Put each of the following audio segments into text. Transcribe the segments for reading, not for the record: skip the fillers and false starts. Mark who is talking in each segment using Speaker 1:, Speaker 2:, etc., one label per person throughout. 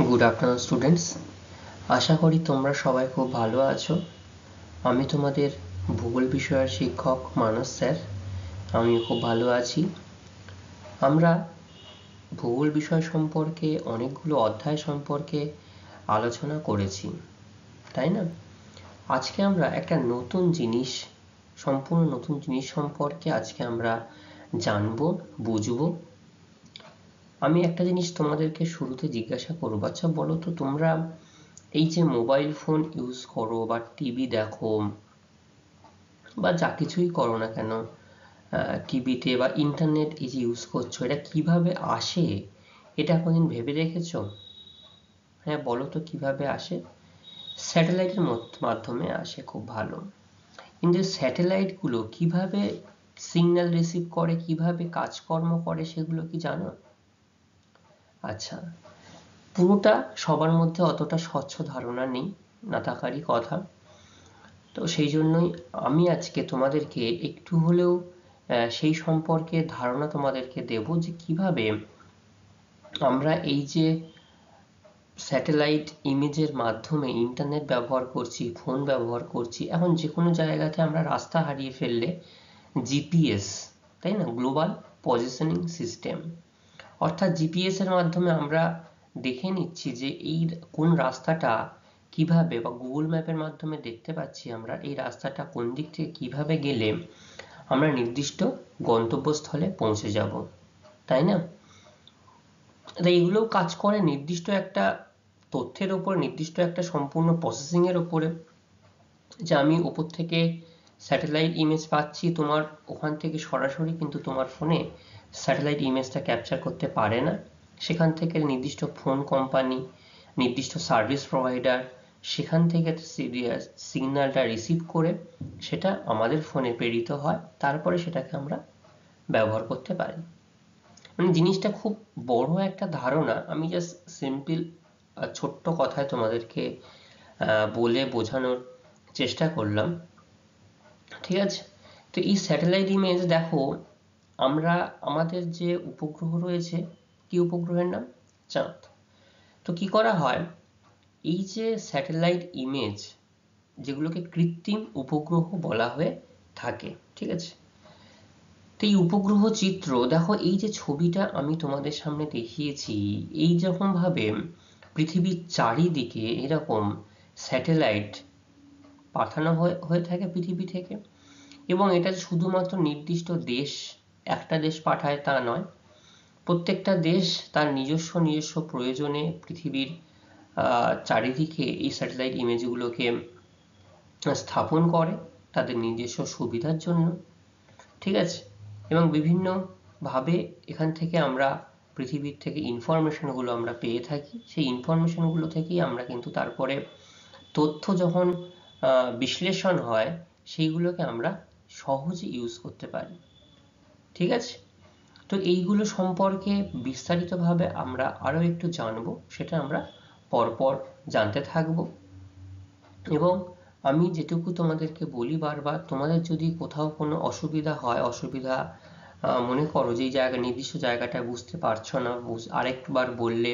Speaker 1: Good afternoon students, আশা করি তোমরা সবাই খুব ভালো আছো। আমি তোমাদের ভূগোল বিষয়ের শিক্ষক মানস স্যার। আমি খুব ভালো আছি। আমরা ভূগোল বিষয় সম্পর্কে অনেকগুলো অধ্যায় সম্পর্কে আলোচনা করেছি, তাই না? আজকে আমরা একটা সম্পূর্ণ নতুন জিনিস সম্পর্কে আজকে আমরা জানবো, বুঝবো। আমি একটা জিনিস তোমাদেরকে শুরুতে জিজ্ঞাসা করবো, আচ্ছা বলো তো, তোমরা এই যে মোবাইল ফোন ইউজ করো বা টিভি দেখো বা যা কিছুই করো না কেন, টিভিতে বা ইন্টারনেট এই যে ইউজ করছো, এটা কিভাবে আসে? এটা কোনদিন ভেবে দেখেছো? হ্যাঁ, বলো তো কিভাবে আসে? স্যাটেলাইটের মাধ্যমে আসে, খুব ভালো। কিন্তু স্যাটেলাইটগুলো কিভাবে সিগন্যাল রিসিভ করে, কিভাবে কাজকর্ম করে, সেগুলো কি জানো? আচ্ছা, পুরোটা সবার মধ্যে অতটা স্বচ্ছ ধারণা নেই, না থাকারই কথা। তো সেই জন্যই আমি আজকে তোমাদেরকে একটু হলেও সেই সম্পর্কে ধারণা তোমাদেরকে দেব, যে কিভাবে আমরা এই যে স্যাটেলাইট ইমেজের মাধ্যমে ইন্টারনেট ব্যবহার করছি, ফোন ব্যবহার করছি। এখন যে কোনো জায়গাতে আমরা রাস্তা হারিয়ে ফেললে জিপিএস, তাই না, গ্লোবাল পজিশনিং সিস্টেম, অর্থাৎ জিপিএস এর মাধ্যমে আমরা দেখে নিচ্ছি যে এই কোন রাস্তাটা কিভাবে, বা গুগল ম্যাপের মাধ্যমে দেখতে পাচ্ছি আমরা এই রাস্তাটা কোন দিক থেকে কিভাবে গেলে আমরা নির্দিষ্ট গন্তব্যস্থলে পৌঁছে যাব, তাই না? তাই এগুলোও কাজ করে নির্দিষ্ট একটা তথ্যের ওপর, নির্দিষ্ট একটা সম্পূর্ণ প্রসেসিং এর ওপরে। যে আমি ওপর থেকে স্যাটেলাইট ইমেজ পাচ্ছি, তোমার ওখান থেকে সরাসরি কিন্তু তোমার ফোনে স্যাটেলাইট ইমেজটা ক্যাপচার করতে পারে না। সেখান থেকে নির্দিষ্ট ফোন কোম্পানি, নির্দিষ্ট সার্ভিস প্রোভাইডার সেখান থেকে সিগন্যালটা রিসিভ করে সেটা আমাদের ফোনে প্রেরিত হয়, তারপরে সেটাকে আমরা ব্যবহার করতে পারি। মানে জিনিসটা খুব বড় একটা ধারণা, আমি জাস্ট সিম্পল ছোট্ট কথায় তোমাদেরকে বলে বোঝানোর চেষ্টা করলাম, ঠিক আছে? তো এই স্যাটেলাইট ইমেজ দেখো, আমরা আমাদের যে উপগ্রহ রয়েছে, কি উপগ্রহের নাম? চাঁদ। তো কি করা হয়, এই যে স্যাটেলাইট ইমেজ, যেগুলোকে কৃত্রিম উপগ্রহ বলা হয়ে থাকে, ঠিক আছে? তো এই উপগ্রহ চিত্র দেখো, এই যে ছবিটা আমি তোমাদের সামনে দেখিয়েছি, এই রকম ভাবে পৃথিবীর চারিদিকে এরকম স্যাটেলাইট পাঠানো হয়ে থাকে পৃথিবী থেকে। এবং এটা শুধুমাত্র নির্দিষ্ট দেশ, একটা দেশ পাঠায় তা নয়, প্রত্যেকটা দেশ তার নিজস্ব প্রয়োজনে পৃথিবীর চারিদিকে এই স্যাটেলাইট ইমেজগুলোকে স্থাপন করে তাদের নিজস্ব সুবিধার জন্য, ঠিক আছে? এবং বিভিন্নভাবে এখান থেকে আমরা পৃথিবীর থেকে ইনফরমেশনগুলো আমরা পেয়ে থাকি। সেই ইনফরমেশনগুলো থেকেই আমরা কিন্তু তারপরে তথ্য যখন বিশ্লেষণ হয়, সেইগুলোকে আমরা সহজে ইউজ করতে পারি, ঠিক আছে? তো এইগুলো সম্পর্কে বিস্তারিতভাবে আমরা আরও একটু জানবো, সেটা আমরা পরপর জানতে থাকবো। এবং আমি যেটুকু তোমাদেরকে বলি বারবার, তোমাদের যদি কোথাও কোনো অসুবিধা হয়, মনে করো যে এই নির্দিষ্ট জায়গাটা বুঝতে পারছো না, আরেকবার বললে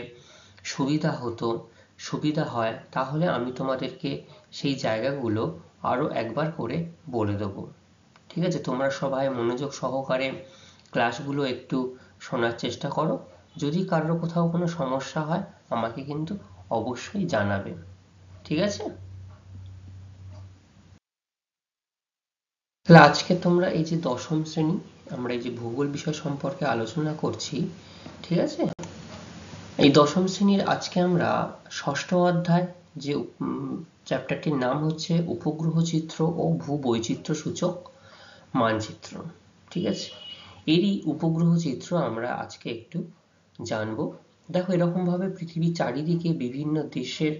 Speaker 1: সুবিধা হয়, তাহলে আমি তোমাদেরকে সেই জায়গাগুলো আরও একবার করে বলে দেবো, ঠিক আছে? তোমরা সবাই মনোযোগ সহকারে ক্লাসগুলো একটু শোনার চেষ্টা করো। যদি কারোর কোথাও কোনো সমস্যা হয়, আমাকে কিন্তু অবশ্যই জানাবে, ঠিক আছে? তাহলে আজকে তোমরা এই যে দশম শ্রেণী, আমরা এই যে ভূগোল বিষয় সম্পর্কে আলোচনা করছি, ঠিক আছে? এই দশম শ্রেণীর আজকে আমরা ষষ্ঠ অধ্যায়, যে চ্যাপ্টারটির নাম হচ্ছে উপগ্রহ চিত্র ও ভূবৈচিত্র্য সূচক মানচিত্র, ঠিক আছে? এরই উপগ্রহ চিত্র আমরা আজকে একটু জানবো। দেখো, এরকম ভাবে পৃথিবীর চারিদিকে বিভিন্ন দেশের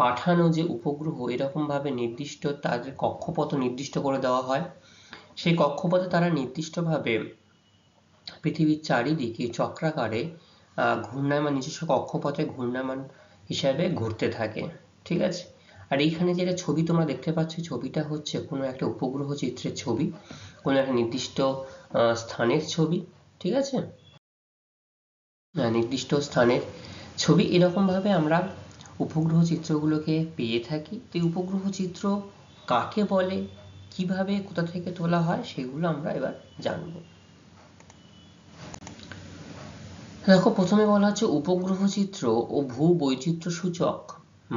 Speaker 1: পাঠানো যে উপগ্রহ, এরকম ভাবে নির্দিষ্ট তাদের কক্ষপথ নির্দিষ্ট করে দেওয়া হয়। সেই কক্ষপথে তারা নির্দিষ্টভাবে পৃথিবীর চারিদিকে চক্রাকারে ঘূর্ণায়মান, নিজস্ব কক্ষপথে ঘূর্ণায়মান হিসাবে ঘুরতে থাকে, ঠিক আছে? আর এইখানে যেটা ছবি তোমরা দেখতে পাচ্ছ, ছবিটা হচ্ছে কোনো একটা উপগ্রহ চিত্রের ছবি, কোনো একটা নির্দিষ্ট স্থানের ছবি, ঠিক আছে? নির্দিষ্ট স্থানের ছবি এরকম ভাবে আমরা উপগ্রহ চিত্রগুলোকে পেয়ে থাকি। তো এই উপগ্রহ চিত্র কাকে বলে, কিভাবে, কোথা থেকে তোলা হয়, সেগুলো আমরা এবার জানব। দেখো, প্রথমে বলা হচ্ছে উপগ্রহ চিত্র ও ভূবৈচিত্র্য সূচক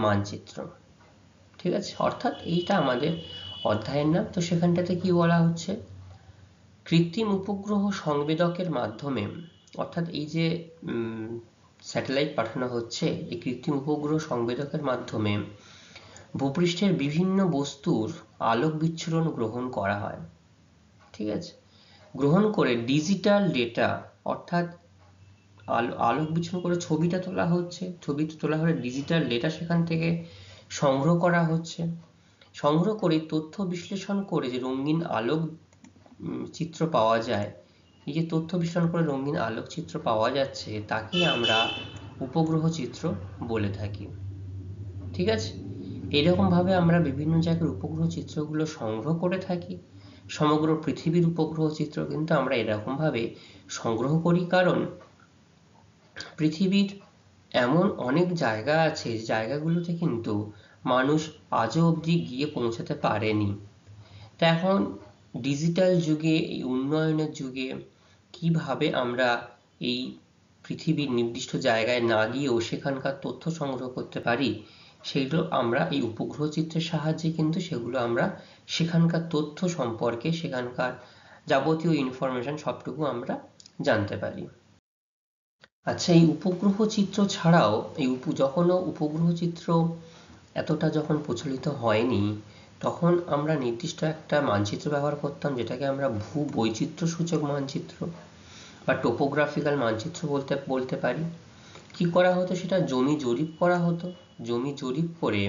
Speaker 1: মানচিত্র। ঠিক আছে, অর্থাৎ এইটা আমাদের অধ্যায়ের নাম। তো সেখানটাতে কি বলা হচ্ছে, কৃত্রিম উপগ্রহ সংবেদকের মাধ্যমে, অর্থাৎ এই যে স্যাটেলাইট পাঠানো হচ্ছে, এই কৃত্রিম উপগ্রহ সংবেদকের মাধ্যমে ভূপৃষ্ঠের বিভিন্ন বস্তুর আলোক বিচ্ছুরণ গ্রহণ করা হয়। ঠিক আছে, গ্রহণ করে ডিজিটাল ডেটা, অর্থাৎ আলোক বিচ্ছুরণ করে ছবিটা তোলা হচ্ছে, ছবিটা তোলা হলে ডিজিটাল ডেটা সেখান থেকে সংগ্রহ করা হচ্ছে। সংগ্রহ করে তথ্য বিশ্লেষণ করে যে রঙিন আলোক চিত্র পাওয়া যায়, এই যে তথ্য বিশ্লেষণ করে রঙিন আলোকচিত্র পাওয়া যাচ্ছে, তাকে আমরা উপগ্রহ চিত্র বলে থাকি। ঠিক আছে, এরকম ভাবে আমরা বিভিন্ন জায়গার উপগ্রহ চিত্রগুলো সংগ্রহ করে থাকি। সমগ্র পৃথিবীর উপগ্রহ চিত্র কিন্তু আমরা এরকম ভাবে সংগ্রহ করি, কারণ পৃথিবীর এমন অনেক জায়গা আছে, জায়গাগুলোতে কিন্তু মানুষ আজও অবধি গিয়ে পৌঁছাতে পারেনি। তা এখন ডিজিটাল যুগে, এই উন্নয়নের যুগে কিভাবে আমরা এই পৃথিবীর নির্দিষ্ট জায়গায় না গিয়েও সেখানকার তথ্য সংগ্রহ করতে পারি, সেগুলো আমরা এই উপগ্রহ চিত্রের সাহায্যে কিন্তু সেগুলো আমরা সেখানকার তথ্য সম্পর্কে, সেখানকার যাবতীয় ইনফরমেশন সবটুকু আমরা জানতে পারি। আচ্ছা, এই উপগ্রহ চিত্র ছাড়াও যখন উপগ্রহ চিত্র এতটা যখন প্রচলিত হয়নি, তখন আমরা নির্দিষ্ট একটা মানচিত্র ব্যবহার করতাম, যেটাকে আমরা ভূবৈচিত্র্য সূচক মানচিত্র বা টোপোগ্রাফিক্যাল মানচিত্র বলতে পারি। কি করা হতো, সেটা জমি জরিপ করা হতো। জমি জরিপ করে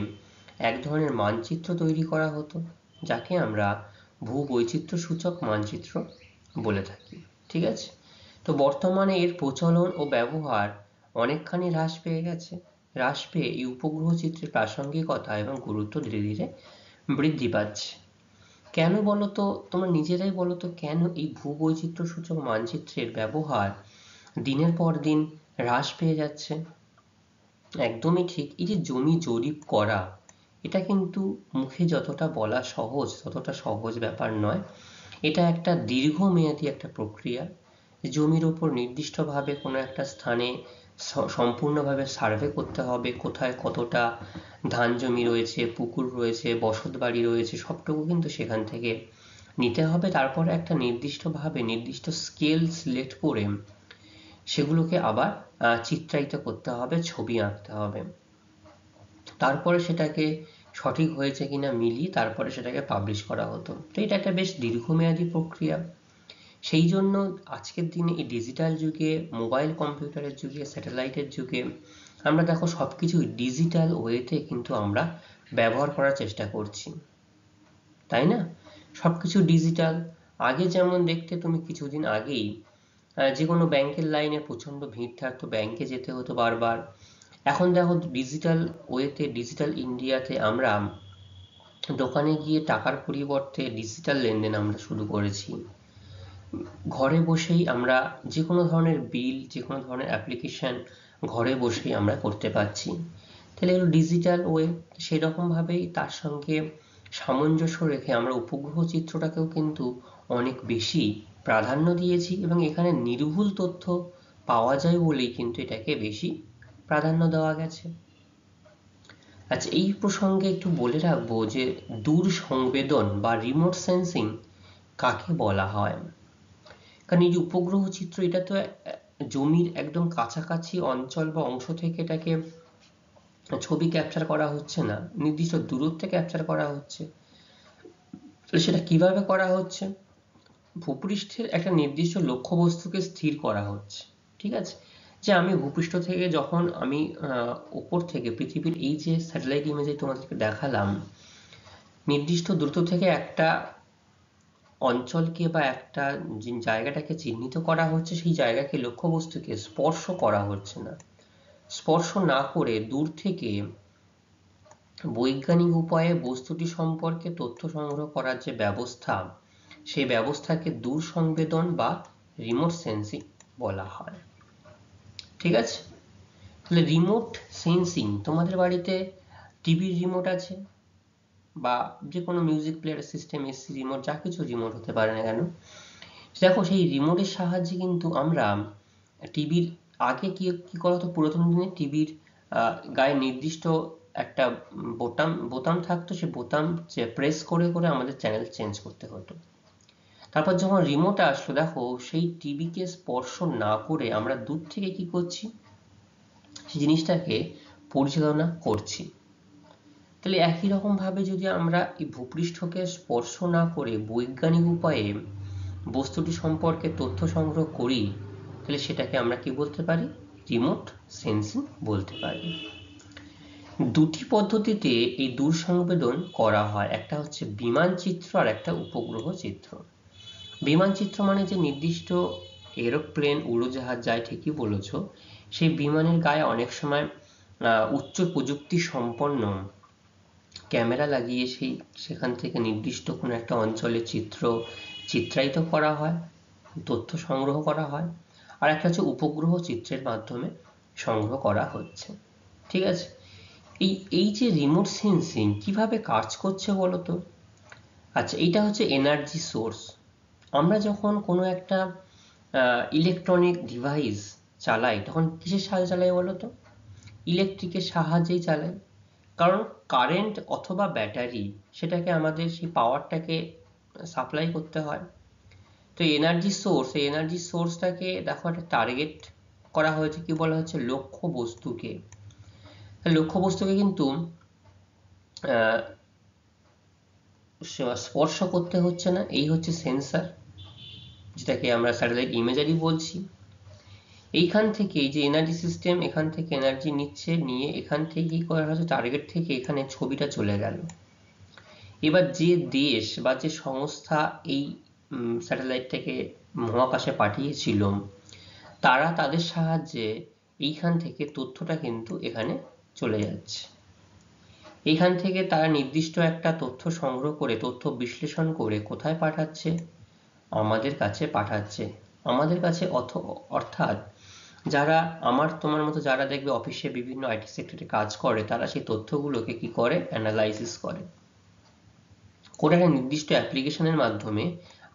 Speaker 1: এক ধরনের মানচিত্র তৈরি করা হতো, যাকে আমরা ভূবৈচিত্র্য সূচক মানচিত্র বলে থাকি। ঠিক আছে, তো বর্তমানে এর প্রচলন ও ব্যবহার অনেকখানি হ্রাস পেয়ে গেছে। হ্রাস পেয়ে এই উপগ্রহ চিত্রের প্রাসঙ্গিকতা এবং গুরুত্ব ধীরে ধীরে বৃদ্ধি পাচ্ছে। কেন বলতো, তোমরা নিজেরাই বলতো, কেন এই ভূবৈচিত্র্য সূচক মানচিত্রের ব্যবহার দিনের পর দিন হ্রাস পেয়ে যাচ্ছে? একদমই ঠিক, এই যে জমি জরিপ করা, এটা কিন্তু মুখে যতটা বলা সহজ, ততটা সহজ ব্যাপার নয়। এটা একটা দীর্ঘমেয়াদী একটা প্রক্রিয়া। জমির ওপর নির্দিষ্টভাবে কোনো একটা স্থানে সম্পূর্ণভাবে সার্ভে করতে হবে, কোথায় কতটা ধান জমি রয়েছে, পুকুর রয়েছে, বসত বাড়ি রয়েছে, সবটুকু কিন্তু সেখান থেকে নিতে হবে। তারপরে একটা নির্দিষ্টভাবে নির্দিষ্ট স্কেল সিলেক্ট করে সেগুলোকে আবার চিত্রায়িত করতে হবে, ছবি আঁকতে হবে। তারপরে সেটাকে সঠিক হয়েছে কিনা মিলিয়ে তারপরে সেটাকে পাবলিশ করা হতো। তো এটা একটা বেশ দীর্ঘমেয়াদী প্রক্রিয়া। সেই জন্য আজকের দিনে এই ডিজিটাল যুগে, মোবাইল কম্পিউটারের যুগে, স্যাটেলাইটের যুগে আমরা দেখো সবকিছু ডিজিটাল ওয়েতে কিন্তু আমরা ব্যবহার করার চেষ্টা করছি, তাই না? সবকিছু ডিজিটাল। আগে যেমন দেখতে তুমি কিছুদিন আগেই যে কোনো ব্যাংকের লাইনে প্রচণ্ড ভিড় থাকতো, ব্যাংকে যেতে হতো বারবার। এখন দেখো ডিজিটাল ওয়েতে, ডিজিটাল ইন্ডিয়াতে আমরা দোকানে গিয়ে টাকার পরিবর্তে ডিজিটাল লেনদেন আমরা শুরু করেছি। ঘরে বসেই আমরা যে কোনো ধরনের বিল, যে কোনো ধরনের অ্যাপ্লিকেশন ঘরে বসেই আমরা করতে পারছি। তাহলে এগুলো ডিজিটাল ওয়ে। সেরকমভাবেই তার সঙ্গে সামঞ্জস্য রেখে আমরা উপগ্রহ চিত্রটাকেও কিন্তু অনেক বেশি প্রাধান্য দিয়েছি, এবং এখানে নির্ভুল তথ্য পাওয়া যায় বলেই কিন্তু এটাকে বেশি প্রাধান্য দেওয়া গেছে। আচ্ছা, এই প্রসঙ্গে একটু বলে রাখবো যে দূর সংবেদন বা রিমোট সেন্সিং কাকে বলা হয়। কারণ এই যে উপগ্রহ চিত্র, এটা তো জমির একদম কাছাকাছি অঞ্চল বা অংশ থেকে এটাকে ছবি ক্যাপচার করা হচ্ছে না, নির্দিষ্ট দূরত্বে ক্যাপচার করা হচ্ছে। সেটা কিভাবে করা হচ্ছে, ভূপৃষ্ঠের একটা নির্দিষ্ট লক্ষ্যবস্তুকে স্থির করা হচ্ছে। ঠিক আছে, যে আমি ভূপৃষ্ঠ থেকে যখন আমি উপর থেকে পৃথিবীর এই যে স্যাটেলাইট ইমেজে তোমাদেরকে দেখালাম, নির্দিষ্ট দূরত্ব থেকে একটা অঞ্চলকে বা একটা জায়গাটাকে চিহ্নিত করা হচ্ছে, সেই জায়গাকে, লক্ষ্যবস্তুকে স্পর্শ করা হচ্ছে না। স্পর্শ না করে দূর থেকে বৈজ্ঞানিক উপায়ে বস্তুটি সম্পর্কে তথ্য সংগ্রহ করার যে ব্যবস্থা, সেই ব্যবস্থাকে দূর সংবেদন বা রিমোট সেন্সিং বলা হয়। ঠিক আছে, তাহলে রিমোট সেন্সিং, তোমাদের বাড়িতে টিভির রিমোট আছে বা যে কোনো music player system, AC remote, যা কিছু রিমোট হতে পারে না কেন, দেখো সেই রিমোটের সাহায্যে কিন্তু আমরা টিভির আগে কি কি করা হতো, পুরাতন দিনে টিভির গায়ে নির্দিষ্ট একটা বোতাম বোতাম থাকতো, সে বোতাম প্রেস করে করে আমাদের চ্যানেল চেঞ্জ করতে হতো। তারপর যখন রিমোট আসলো, দেখো সেই টিভিকে স্পর্শ না করে আমরা দূর থেকে কি করছি, সেই জিনিসটাকে পরিচালনা করছি। তাহলে একই রকম ভাবে যদি আমরা এই ভূপৃষ্ঠকে স্পর্শ না করে বৈজ্ঞানিক উপায়ে বস্তুটি সম্পর্কে তথ্য সংগ্রহ করি, তাহলে সেটাকে আমরা কি বলতে পারি, রিমোট সেন্সিং বলতে পারি। দুটি পদ্ধতিতে এই দূর সংবেদন করা হয়, একটা হচ্ছে বিমান চিত্র আর একটা উপগ্রহ চিত্র। বিমান চিত্র মানে যে নির্দিষ্ট এরোপ্লেন উড়োজাহাজ যায়, ঠিকই বলেছ, সেই বিমানের গায়ে অনেক সময় উচ্চ প্রযুক্তি সম্পন্ন ক্যামেরা লাগিয়ে সেখান থেকে নির্দিষ্ট কোনো একটা অঞ্চলের চিত্রায়িত করা হয়, তথ্য সংগ্রহ করা হয়। আর একটা হচ্ছে উপগ্রহ চিত্রের মাধ্যমে সংগ্রহ করা হচ্ছে। ঠিক আছে, এই যে রিমোট সেন্সিং কিভাবে কাজ করছে বলো তো। আচ্ছা, এইটা হচ্ছে এনার্জি সোর্স। আমরা যখন কোনো একটা ইলেকট্রনিক ডিভাইস চালাই, তখন কিসের সাহায্যে চালাই বলো তো, ইলেকট্রিকের সাহায্যেই চালাই। কারণ কারেন্ট অথবা ব্যাটারি, সেটাকে আমাদের সেই পাওয়ারটাকে সাপ্লাই করতে হয়। তো এনার্জি সোর্স, এই এনার্জি সোর্সটাকে দেখো একটা টার্গেট করা হয়েছে, কি বলা হচ্ছে, লক্ষ্য বস্তুকে। লক্ষ্য বস্তুকে কিন্তু স্পর্শ করতে হচ্ছে না, এই হচ্ছে সেন্সার, যেটাকে আমরা স্যাটেলাইট ইমেজারি বলছি। এইখান থেকে এই যে এনার্জি সিস্টেম, এখান থেকে এনার্জি নিচ্ছে, নিয়ে এখান থেকে কি করা হচ্ছে, টার্গেট থেকে এখানে ছবিটা চলে গেল। এবার যে দেশ বা যে সংস্থা এই স্যাটেলাইটটাকে মহাকাশে পাঠিয়েছিল, তারা তাদের সাহায্যে এইখান থেকে তথ্যটা কিন্তু এখানে চলে যাচ্ছে। এইখান থেকে তারা নির্দিষ্ট একটা তথ্য সংগ্রহ করে, তথ্য বিশ্লেষণ করে কোথায় পাঠাচ্ছে, আমাদের কাছে পাঠাচ্ছে। আমাদের কাছে অর্থাৎ যারা আমার তোমার মতো যারা দেখবে অফিসে বিভিন্ন আইটি সেক্টরে কাজ করে, তারা সেই তথ্যগুলোকে কি করে, অ্যানালাইসিস করে একটা নির্দিষ্ট অ্যাপ্লিকেশনের মাধ্যমে।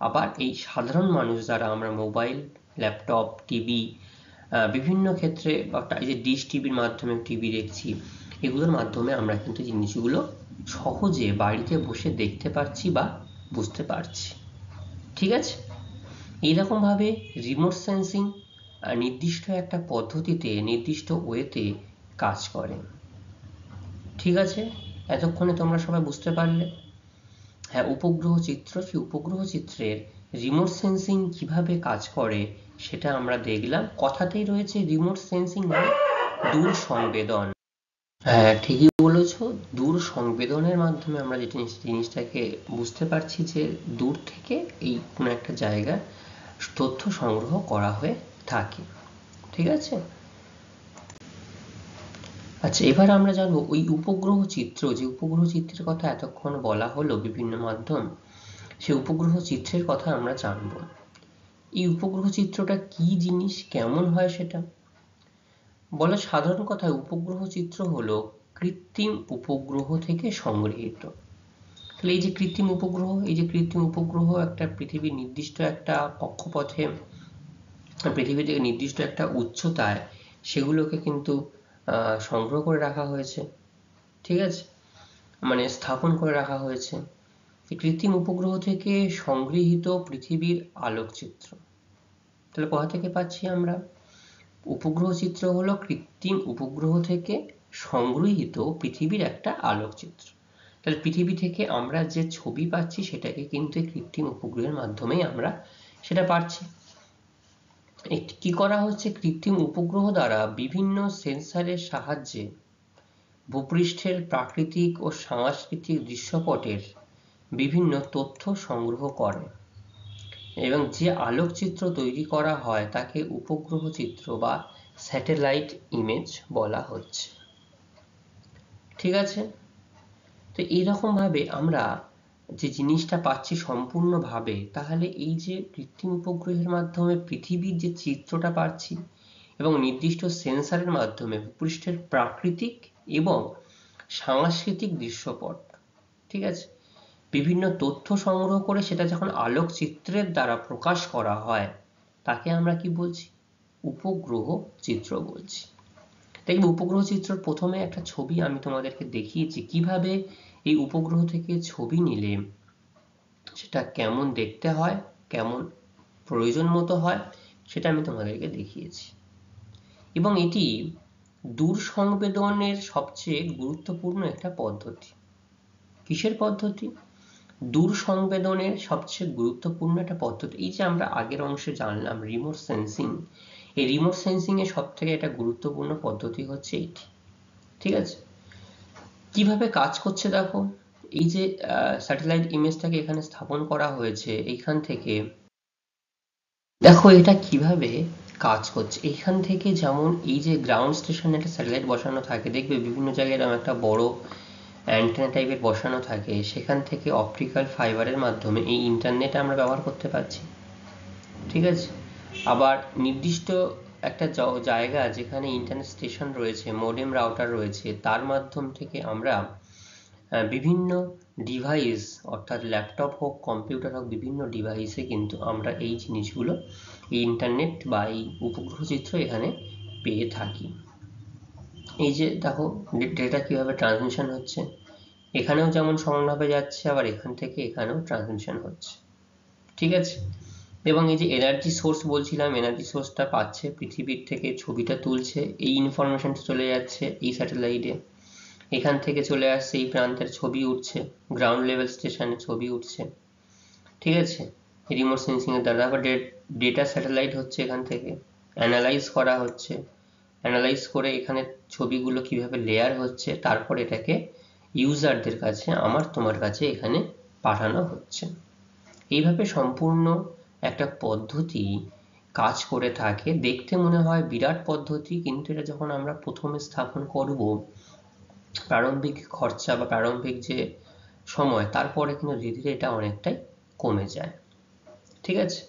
Speaker 1: আবার এই সাধারণ মানুষ যারা, আমরা মোবাইল, ল্যাপটপ, টিভি, বিভিন্ন ক্ষেত্রে এই যে ডিশ টিভির মাধ্যমে টিভি দেখছি, এগুলোর মাধ্যমে আমরা কিন্তু জিনিসগুলো সহজে বাড়িতে বসে দেখতে পাচ্ছি বা বুঝতে পারছি। ঠিক আছে, এইরকম ভাবে রিমোট সেন্সিং নির্দিষ্ট একটা পদ্ধতিতে, নির্দিষ্ট ওয়েতে কাজ করে। ঠিক আছে, এতক্ষণে তোমরা সবাই বুঝতে পারলে। হ্যাঁ, উপগ্রহ চিত্র, সেই উপগ্রহ চিত্রের রিমোট সেন্সিং কিভাবে কাজ করে সেটা আমরা দেখলাম। কথাতেই রয়েছে রিমোট সেন্সিং মানে দূর সংবেদন। হ্যাঁ, ঠিকই বলেছো, দূর সংবেদনের মাধ্যমে আমরা যে জিনিসটাকে বুঝতে পারছি যে দূর থেকে এই কোনো একটা জায়গায় তথ্য সংগ্রহ করা হয়ে থাকে। ঠিক আছে, আচ্ছা, এবার আমরা জানবো ওই উপগ্রহ চিত্র, যে উপগ্রহ চিত্রের কথা এতক্ষণ বলা হলো বিভিন্ন মাধ্যম, সেই উপগ্রহ চিত্রের কথা আমরা জানব। এই উপগ্রহ চিত্রটা কি জিনিস, কেমন হয় সেটা বলা সাধারণ কথায়, উপগ্রহ চিত্র হলো কৃত্রিম উপগ্রহ থেকে সংগৃহীত। তাহলে এই যে কৃত্রিম উপগ্রহ, এই যে কৃত্রিম উপগ্রহ একটা পৃথিবীর নির্দিষ্ট একটা কক্ষপথে, পৃথিবী থেকে নির্দিষ্ট একটা উচ্চতায় সেগুলোকে কিন্তু সংগ্রহ করে রাখা হয়েছে। ঠিক আছে, মানে স্থাপন করে রাখা হয়েছে। কৃত্রিম উপগ্রহ থেকে সংগৃহীত পৃথিবীর আলোকচিত্র। তাহলে কোথা থেকে পাচ্ছি আমরা, উপগ্রহ চিত্র হলো কৃত্রিম উপগ্রহ থেকে সংগৃহীত পৃথিবীর একটা আলোকচিত্র। তাহলে পৃথিবী থেকে আমরা যে ছবি পাচ্ছি সেটাকে কিন্তু কৃত্রিম উপগ্রহের মাধ্যমেই আমরা সেটা পাচ্ছি। কি করা হচ্ছে, কৃত্রিম উপগ্রহ দ্বারা বিভিন্ন সেন্সরের সাহায্যে ভূপৃষ্ঠের প্রাকৃতিক ও সাংস্কৃতিক দৃশ্যপটের বিভিন্ন তথ্য সংগ্রহ করে, এবং যে আলোকচিত্র তৈরি করা হয় তাকে উপগ্রহ চিত্র বা স্যাটেলাইট ইমেজ বলা হচ্ছে। ঠিক আছে, তো এইরকম ভাবে আমরা যে জিনিসটা পাচ্ছি সম্পূর্ণভাবে, তাহলে এই যে কৃত্রিম উপগ্রহের মাধ্যমে পৃথিবীর যে চিত্রটা পাচ্ছি, এবং নির্দিষ্ট সেন্সরের মাধ্যমে ভূপৃষ্ঠের প্রাকৃতিক এবং সাংস্কৃতিক দৃশ্যপট, ঠিক আছে, বিভিন্ন তথ্য সংগ্রহ করে সেটা যখন আলোকচিত্রের দ্বারা প্রকাশ করা হয় তাকে আমরা কি বলছি? উপগ্রহ চিত্র বলছি। দেখবে উপগ্রহ চিত্র প্রথমে একটা ছবি আমি তোমাদেরকে দেখিয়েছি কিভাবে এই উপগ্রহ থেকে ছবি নিলে সেটা কেমন দেখতে হয়, কেমন প্রয়োজন মতো হয়, সেটা আমি তোমাদেরকে দেখিয়েছি। এবং এটি দূর সংবেদনের সবচেয়ে গুরুত্বপূর্ণ একটা পদ্ধতি। কিসের পদ্ধতি? দূর সংবেদনের সবচেয়ে গুরুত্বপূর্ণ একটা পদ্ধতি। এই যে আমরা আগের অংশে জানলাম রিমোট সেন্সিং, এই রিমোট সেন্সিং এর সব থেকে একটা গুরুত্বপূর্ণ পদ্ধতি হচ্ছে এটি, ঠিক আছে। কিভাবে কাজ করছে দেখো, এই যে স্যাটেলাইট ইমেজটাকে এখানে স্থাপন করা হয়েছে, এইখান থেকে দেখো এটা কিভাবে কাজ করছে। এইখান থেকে যেমন এই যে গ্রাউন্ড স্টেশনে একটা স্যাটেলাইট বসানো থাকে, দেখবে বিভিন্ন জায়গায় এরকম একটা বড় অ্যান্টেনা টাইপের বসানো থাকে, সেখান থেকে অপটিক্যাল ফাইবারের মাধ্যমে এই ইন্টারনেট আমরা ব্যবহার করতে পারছি, ঠিক আছে। আবার নির্দিষ্ট একটা জায়গা যেখানে ইন্টারনেট স্টেশন রয়েছে, মডেম রাউটার রয়েছে, তার মাধ্যম থেকে আমরা বিভিন্ন ডিভাইস, অর্থাৎ ল্যাপটপ হোক, কম্পিউটার হোক, বিভিন্ন ডিভাইসে কিন্তু আমরা এই জিনিসগুলো, এই ইন্টারনেট বা এই উপগ্রহ চিত্র এখানে পেয়ে থাকি। এই যে দেখো ডেটা কিভাবে ট্রান্সমিশন হচ্ছে, এখানেও যেমন সমানভাবে যাচ্ছে, আবার এখান থেকে এখানেও ট্রান্সমিশন হচ্ছে, ঠিক আছে। এবং এই যে এনার্জি সোর্স বলছিলাম, এনার্জি সোর্সটা পাচ্ছে পৃথিবীর থেকে, ছবিটা তুলছে, এই ইনফরমেশনটা চলে যাচ্ছে এই স্যাটেলাইটে, এখান থেকে চলে আসছে এই প্রান্তের ছবি উঠছে, গ্রাউন্ড লেভেল স্টেশনে ছবি উঠছে, ঠিক আছে, রিমোট সেন্সিং এর দ্বারা। আবার ডেটা স্যাটেলাইট হচ্ছে, এখান থেকে অ্যানালাইজ করা হচ্ছে, অ্যানালাইজ করে এখানে ছবিগুলো কিভাবে লেয়ার হচ্ছে, তারপর এটাকে ইউজারদের কাছে, আমার তোমার কাছে এখানে পাঠানো হচ্ছে। এইভাবে সম্পূর্ণ একটা পদ্ধতি কাজ করে থাকে। দেখতে মনে হয় বিরাট পদ্ধতি, কিন্তু এটা যখন আমরা প্রথমে স্থাপন করব, প্রারম্ভিক খরচা বা প্রারম্ভিক যে সময়, তারপরে কিন্তু ধীরে ধীরে এটা অনেকটাই কমে যায়, ঠিক আছে।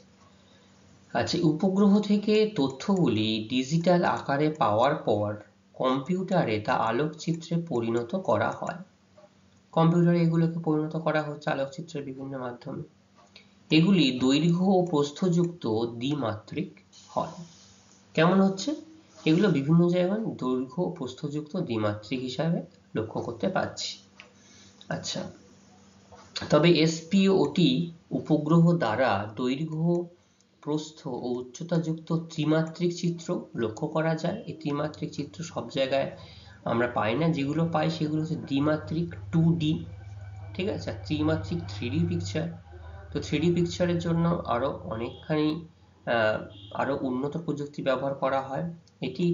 Speaker 1: আচ্ছা, উপগ্রহ থেকে তথ্যগুলি ডিজিটাল আকারে পাওয়ার পর কম্পিউটারে তা আলোকচিত্রে পরিণত করা হয়। কম্পিউটারে এগুলোকে পরিণত করা হচ্ছে আলোকচিত্রের বিভিন্ন মাধ্যমে। এগুলি দৈর্ঘ্য ও প্রস্থযুক্ত দ্বিমাত্রিক হয়। কেমন হচ্ছে? এগুলো বিভিন্ন জায়গায় দৈর্ঘ্য ও প্রস্থযুক্ত দ্বিমাত্রিক হিসাবে লক্ষ্য করতে পারছি। আচ্ছা, তবে এসপিওটি উপগ্রহ দ্বারা দৈর্ঘ্য, প্রস্থ ও উচ্চতাযুক্ত ত্রিমাত্রিক চিত্র লক্ষ্য করা যায়। এই ত্রিমাত্রিক চিত্র সব জায়গায় আমরা পাই না, যেগুলো পাই সেগুলো হচ্ছে দ্বিমাত্রিক 2D, ঠিক আছে, ত্রিমাত্রিক 3D পিকচার। তো 3D পিকচারের জন্য আরো অনেকখানি আরো উন্নত প্রযুক্তি ব্যবহার করা হয়। এটি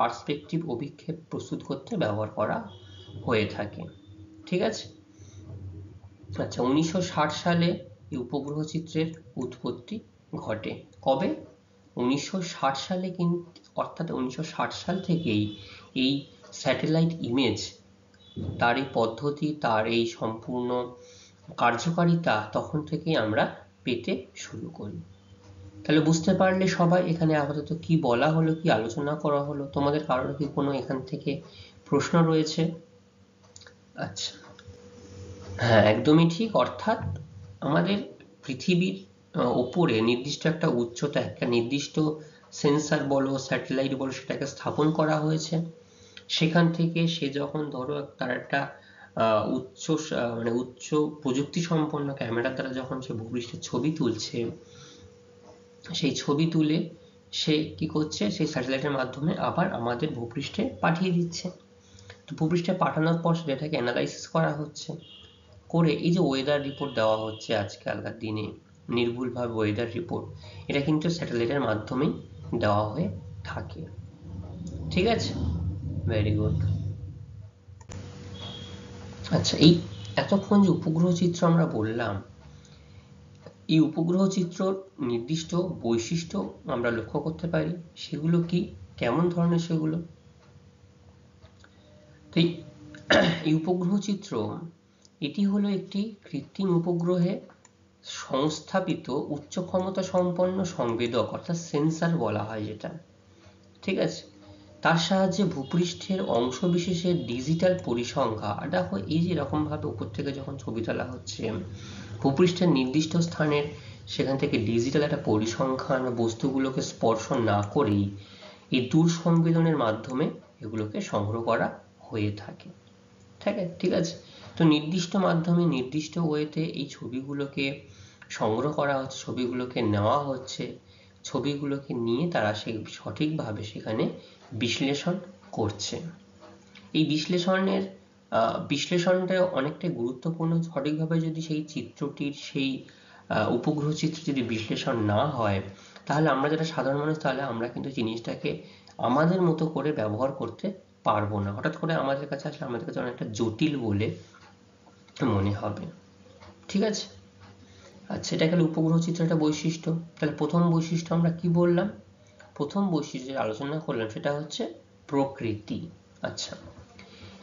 Speaker 1: পার্সপেক্টিভ অভিক্ষেপ প্রস্তুত করতে ব্যবহার করা হয়ে থাকে, ঠিক আছে। আচ্ছা, 1960 সালে এই উপগ্রহ চিত্রের উৎপত্তি ঘটে। কবে? 1960 সালে, কিন্তু অর্থাৎ 1960 সাল থেকেই এই স্যাটেলাইট ইমেজ, তার এই পদ্ধতি, তার এই সম্পূর্ণ কার্যকারিতা তখন থেকেই আমরা পেতে শুরু করি। তাহলে বুঝতে পারলে সবাই এখানে আপাতত কি বলা হলো, কি আলোচনা করা হলো? তোমাদের কারোর কি কোনো এখান থেকে প্রশ্ন রয়েছে? আচ্ছা, হ্যাঁ, একদমই ঠিক। অর্থাৎ আমাদের পৃথিবীর ওপরে নির্দিষ্ট একটা উচ্চতা, একটা নির্দিষ্ট সেন্সার বলো, স্যাটেলাইট বলো, সেটাকে স্থাপন করা হয়েছে। সেখান থেকে সে যখন ধরো তার একটা উচ্চ প্রযুক্তি সম্পন্ন ক্যামেরার দ্বারা যখন সে ভূপৃষ্ঠের ছবি তুলছে, সেই ছবি তুলে সে কি করছে, সেই স্যাটেলাইটের মাধ্যমে আবার আমাদের ভূপৃষ্ঠে পাঠিয়ে দিচ্ছে। তো ভূপৃষ্ঠে পাঠানোর পর সেটাকে অ্যানালাইসিস করা হচ্ছে, করে এই যে ওয়েদার রিপোর্ট দেওয়া হচ্ছে আজকালকার দিনে, নির্ভুলভাবে ওয়েদার রিপোর্ট, এটা কিন্তু স্যাটেলাইটের মাধ্যমেই দেওয়া হয়ে থাকে, ঠিক আছে। Very good. আচ্ছা, এই এতক্ষণ যে উপগ্রহ চিত্র আমরা বললাম, এই উপগ্রহ চিত্র নির্দিষ্ট বৈশিষ্ট্য আমরা লক্ষ্য করতে পারি। সেগুলো কি, কেমন ধরনের সেগুলো? তো এই উপগ্রহ চিত্র, এটি হলো একটি কৃত্রিম উপগ্রহে সংস্থাপিত উচ্চ ক্ষমতা সম্পন্ন সংবেদক অর্থাৎ সেন্সর বলা হয় যেটা, ঠিক আছে, তার সাহায্যে ভূপৃষ্ঠের অংশ বিশেষের ডিজিটাল পরিসংখ্যা, দেখো এই যে এরকম ভাবে উপর থেকে যখন ছবি তোলা হচ্ছে ভূপৃষ্ঠের নির্দিষ্ট স্থানের, সেখান থেকে ডিজিটাল একটা পরিসংখ্যান বস্তুগুলোকে স্পর্শ না করেই এই দূর সংবেদনের মাধ্যমে এগুলোকে সংগ্রহ করা হয়ে থাকে। ঠিক আছে, তো নির্দিষ্ট মাধ্যমে নির্দিষ্ট ওয়েতে এই ছবিগুলোকে সংগ্রহ করা হচ্ছে, ছবিগুলোকে নেওয়া হচ্ছে, ছবিগুলোকে নিয়ে তারা সেই সঠিকভাবে সেখানে বিশ্লেষণ করছে। এই বিশ্লেষণটা অনেকটাই গুরুত্বপূর্ণ। সঠিকভাবে যদি সেই চিত্রটির সেই উপগ্রহ চিত্র যদি বিশ্লেষণ না হয়, তাহলে আমরা যারা সাধারণ মানুষ, তাহলে আমরা কিন্তু জিনিসটাকে আমাদের মতো করে ব্যবহার করতে পারবো না। হঠাৎ করে আমাদের কাছে আসলে আমাদের কাছে অনেকটা জটিল বলে মনে হবে। ঠিক আছে, আচ্ছা, এটা গেল উপগ্রহ চিত্রের একটা বৈশিষ্ট্য। তাহলে প্রথম বৈশিষ্ট্য আমরা কি বললাম? প্রথম বৈশিষ্ট্য যেটা আলোচনা করলাম সেটা হচ্ছে প্রকৃতি। আচ্ছা,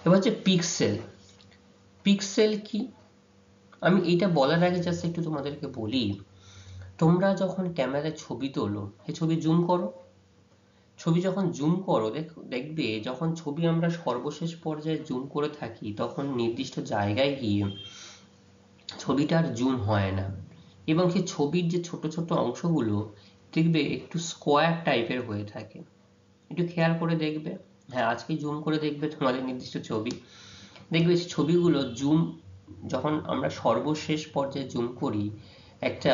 Speaker 1: এবার হচ্ছে পিক্সেল। পিক্সেল কি? আমি এটা বলার আগে জাস্ট একটু তোমাদেরকে বলি, তোমরা যখন ক্যামেরায় ছবি তোলো, এই ছবি জুম করো, ছবি যখন জুম করো দেখবে যখন ছবি আমরা সর্বশেষ পর্যায়ে জুম করে থাকি তখন নির্দিষ্ট জায়গায় গিয়ে ছবিটা আর জুম হয় না, এবং সেই ছবির যে ছোট ছোট অংশগুলো দেখবে একটু স্কোয়ার টাইপের হয়ে থাকে। একটু খেয়াল করে দেখবে, হ্যাঁ আজকে জুম করে দেখবে তোমাদের নির্দিষ্ট ছবি, দেখবে ছবিগুলো জুম যখন আমরা সর্বশেষ পর্যায়ে জুম করি একটা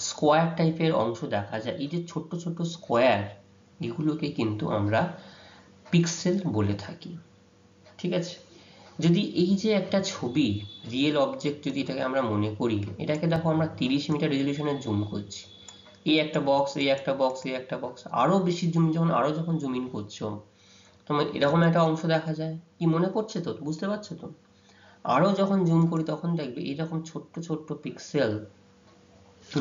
Speaker 1: স্কোয়ার টাইপের অংশ দেখা যায়। এই যে ছোট্ট ছোট্ট স্কোয়ার, এগুলোকে কিন্তু আমরা পিক্সেল বলে থাকি। ঠিক আছে, যদি এই যে একটা ছবি রিয়েল অবজেক্ট যদি এটাকে আমরা মনে করি, এটাকে দেখো আমরা 30 মিটার রেজলিউশনে জুম করছি, এই একটা বক্স, এই একটা বক্স, এই একটা বক্স, আরো বেশি জুম যখন জুম ইন করছো তোমার এরকম একটা অংশ দেখা যায়। কি মনে পড়ছে তো? বুঝতে পারছো তো? আরো যখন জুম করি তখন দেখবে এরকম ছোট্ট ছোট্ট পিক্সেল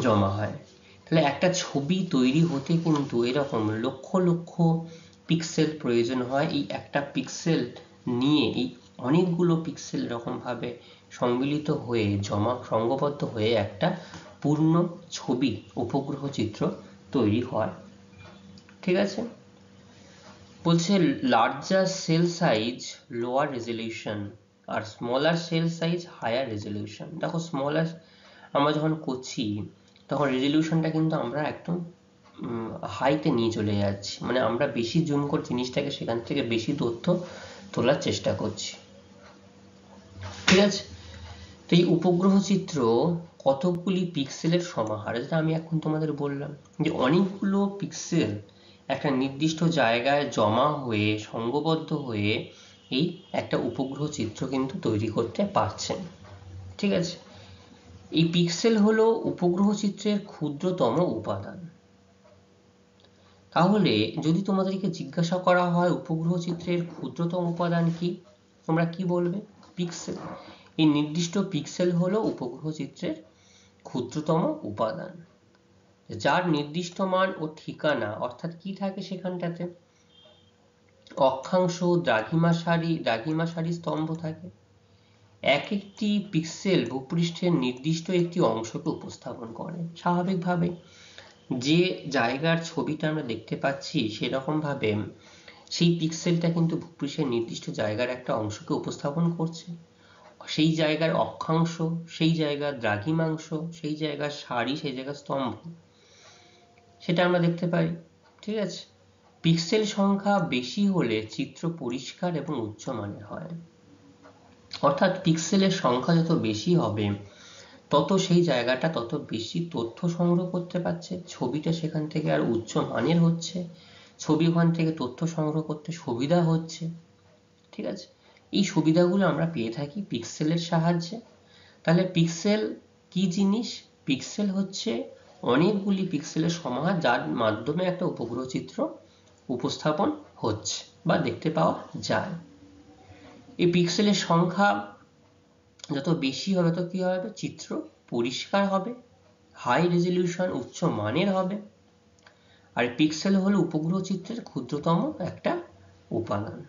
Speaker 1: জমা হয়। তাহলে একটা ছবি তৈরি হতে কিন্তু এরকম লক্ষ লক্ষ পিক্সেল প্রয়োজন হয়। এই একটা পিক্সেল নিয়ে এই অনেকগুলো পিক্সেল এরকম ভাবে সম্মিলিত হয়ে সংঘবদ্ধ হয়ে একটা পূর্ণ ছবি, উপগ্রহ চিত্র তৈরি হয়। ঠিক আছে, বলছে larger cell size lower resolution আর smaller cell size higher resolution. দেখো স্মলার আমরা যখন করছি তখন রেজলিউশনটা কিন্তু আমরা একদম হাইতে নিয়ে চলে যাচ্ছি, মানে আমরা বেশি জুম করে জিনিসটাকে সেখান থেকে বেশি তথ্য তোলার চেষ্টা করছি। ঠিক আছে, তো এই উপগ্রহ চিত্র কতগুলি পিক্সেলের সমাহার, যেটা আমি এখন তোমাদের বললাম যে অনেকগুলো পিক্সেল একটা নির্দিষ্ট জায়গায় জমা হয়ে সংঘবদ্ধ হয়ে এই একটা উপগ্রহ চিত্র কিন্তু তৈরি করতে পারছেন। ঠিক আছে, এই পিক্সেল হলো উপগ্রহ চিত্রের ক্ষুদ্রতম উপাদান। তাহলে যদি তোমাদেরকে জিজ্ঞাসা করা হয় উপগ্রহ চিত্রের ক্ষুদ্রতম উপাদান কি, তোমরা কি বলবে? পিক্সেল। এই নির্দিষ্ট পিক্সেল হলো উপগ্রহ চিত্রের ক্ষুদ্রতম উপাদান, যার নির্দিষ্ট মান ও ঠিকানা, অর্থাৎ কি থাকে সেখানটাতে? অক্ষাংশ, দ্রাঘিমা সারি স্তম্ভ থাকে। এক একটি পিক্সেল ভূপৃষ্ঠের নির্দিষ্ট একটি অংশকে উপস্থাপন করে। স্বাভাবিকভাবে যে জায়গার ছবিটা আমরা দেখতে পাচ্ছি সেরকম ভাবে সেই পিক্সেলটা কিন্তু ভূপৃষ্ঠের নির্দিষ্ট জায়গার একটা অংশকে উপস্থাপন করছে। সেই জায়গার অক্ষাংশ, সেই জায়গার দ্রাঘিমাংশ, সেই জায়গার সারি, সেই জায়গার স্তম্ভ, সেটা আমরা দেখতে পাই। ঠিক আছে, পিক্সেল সংখ্যা বেশি হলে চিত্র পরিষ্কার এবং উচ্চমানের হয়। অর্থাৎ পিক্সেলের সংখ্যা যত বেশি হবে তত সেই জায়গাটা তত বেশি তথ্য সংগ্রহ করতে পারছে, ছবিটা সেখান থেকে আর উচ্চ মানের হচ্ছে, ছবি ওখান থেকে তথ্য সংগ্রহ করতে সুবিধা হচ্ছে। ঠিক আছে, এই সুবিধাগুলো আমরা পেয়ে থাকি পিক্সেলের সাহায্যে। তাহলে পিক্সেল কি জিনিস? পিক্সেল হচ্ছে অনেকগুলি পিক্সেলের সমাহার, যার মাধ্যমে একটা উপগ্রহ চিত্র উপস্থাপন হচ্ছে বা দেখতে পাওয়া যায়। এই পিক্সেলের সংখ্যা যত বেশি হবে তত কি হবে? চিত্র পরিষ্কার হবে, হাই রেজলিউশন, উচ্চ মানের হবে। আর পিক্সেল হলো উপগ্রহ চিত্রের ক্ষুদ্রতম একটা উপাদান।